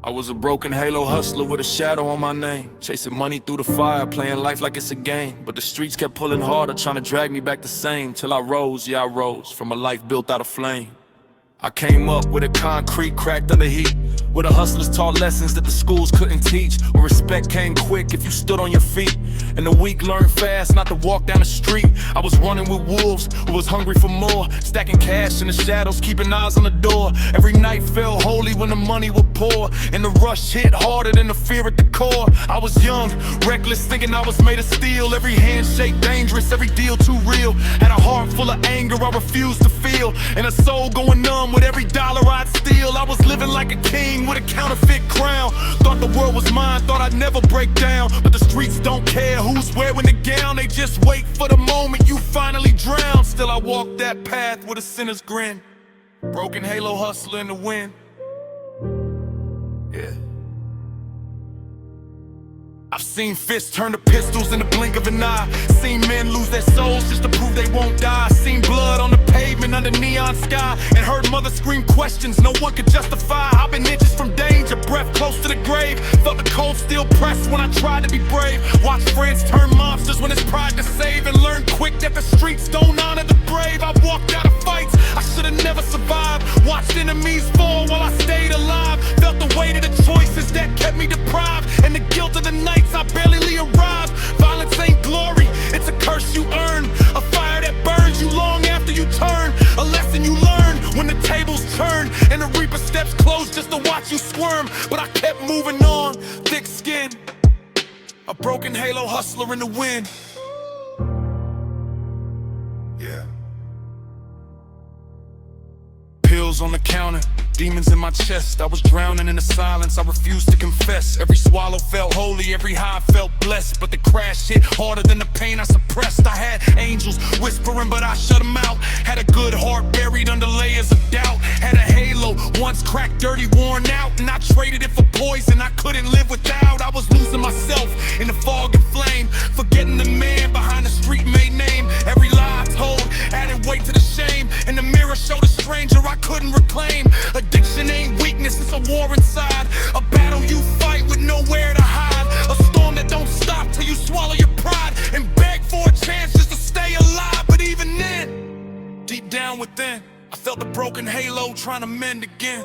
I was a broken halo hustler with a shadow on my name, chasing money through the fire, playing life like it's a game. But the streets kept pulling harder, trying to drag me back the same. Till I rose, yeah I rose, from a life built out of flame. I came up with a concrete cracked under heat, where the hustlers taught lessons that the schools couldn't teach, where respect came quick if you stood on your feet, and the weak learned fast not to walk down the street. I was running with wolves who was hungry for more, stacking cash in the shadows, keeping eyes on the door. Every night felt holy when the money would pour, and the rush hit harder than the fear at the core. I was young, reckless, thinking I was made of steel. Every handshake dangerous, every deal too real. Had a heart full of anger I refused to feel, and a soul going numb with every dollar I'd steal. I was living like a king with a counterfeit crown. Thought the world was mine, thought I'd never break down. But the streets don't care who's wearing the gown, they just wait for the moment you finally drown. Still I walk that path with a sinner's grin, broken halo hustler in the wind. Yeah. I've seen fists turn to pistols in the blink of an eye, seen men lose their souls just to prove they won't die. Seen blood on the pavement under neon sky, and heard mothers scream questions no one could justify. I've been inches from danger, breath close to the grave. Felt the cold steel press when I tried to be brave. Watched friends turn monsters when it's pride to save, and learned quick that the streets don't honor the brave. I walked out of fights I should've never survived, watched enemies fall while I stayed alive. Felt the weight of the choices that kept me deprived, and the guilt of the nights I barely arrived. Violence ain't glory, it's a curse you earn, a fire that burns you long after you turn. A lesson you learn when the tables turn, and the reaper steps close just to watch you squirm. But I kept moving on, thick skin, a broken halo hustler in the wind. Yeah. Pills on the counter, demons in my chest. I was drowning in the silence, I refused to confess. Every swallow felt holy, every high felt blessed. But the crash hit harder than the pain I suppressed. I had angels whispering, but I shut them out. Had a good heart buried under layers of doubt. Had a halo, once cracked, dirty, worn out, and I traded it for poison I couldn't live without. I was losing myself in the fog and flame, forgetting the man behind the street-made name. Every lie I told added weight to the shame, and the mirror showed a stranger I couldn't reclaim. Addiction ain't weakness, it's a war inside, a battle you fight with nowhere to hide, a storm that don't stop till you swallow your pride and beg for a chance just to stay alive. But even then, deep down within, I felt the broken halo trying to mend again.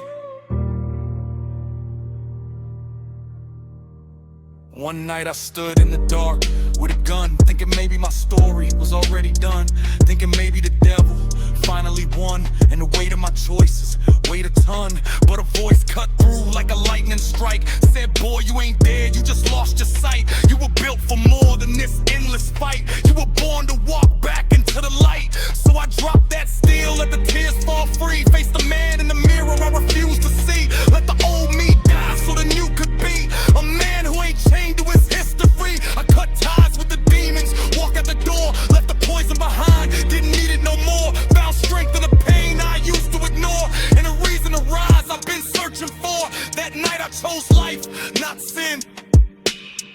One night I stood in the dark with a gun, thinking maybe my story was already done, thinking maybe the devil finally won, and the weight of my choices weighed a ton. But a voice cut through like a lightning strike, said, boy, you ain't dead, you just lost your sight. You were built for more than this endless fight, you were born to walk back into the light. So I dropped that steel, let the tears fall free, face the man in the mirror I refuse to see. Let the old me die so the new could be a man who ain't chained to his history. I cut ties with the demons, walk out the door, left the poison behind, didn't need it no more. Found strength in the pain I used to ignore, and a reason to rise I've been searching for. That night I chose life, not sin,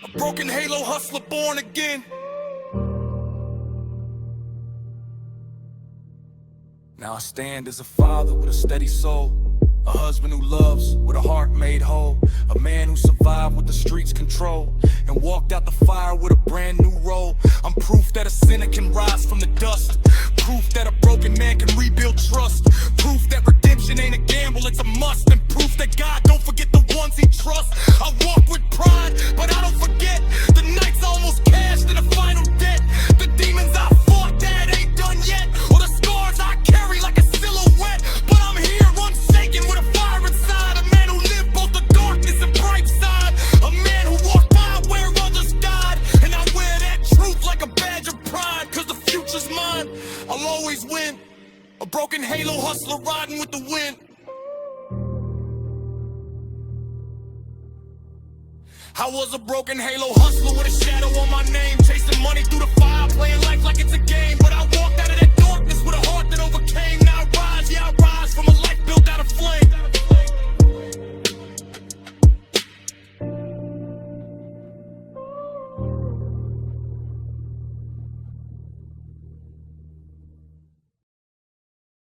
a broken halo hustler born again. Now I stand as a father with a steady soul, a husband who loves with a heart made whole, a man who survived with the streets' control and walked out the fire with a brand new role. I'm proof that a sinner can rise from the dust, proof that a broken man can rebuild trust, proof that redemption ain't a gamble, it's a must, and proof that God don't forget the ones he trusts. I walk with pride, but I don't forget the nights I almost cashed in a final debt, the demons I fought that ain't done yet, or the scars I carry like a silhouette. But I'm here unshaken with a fire inside, a man who lived both the darkness and bright side, a man who walked by where others died, and I wear that truth like a badge of pride, cause the future's mine, I'll always win, a broken halo hustler riding with the wind. I was a broken halo hustler with a shadow on my name, chasing money through the fire.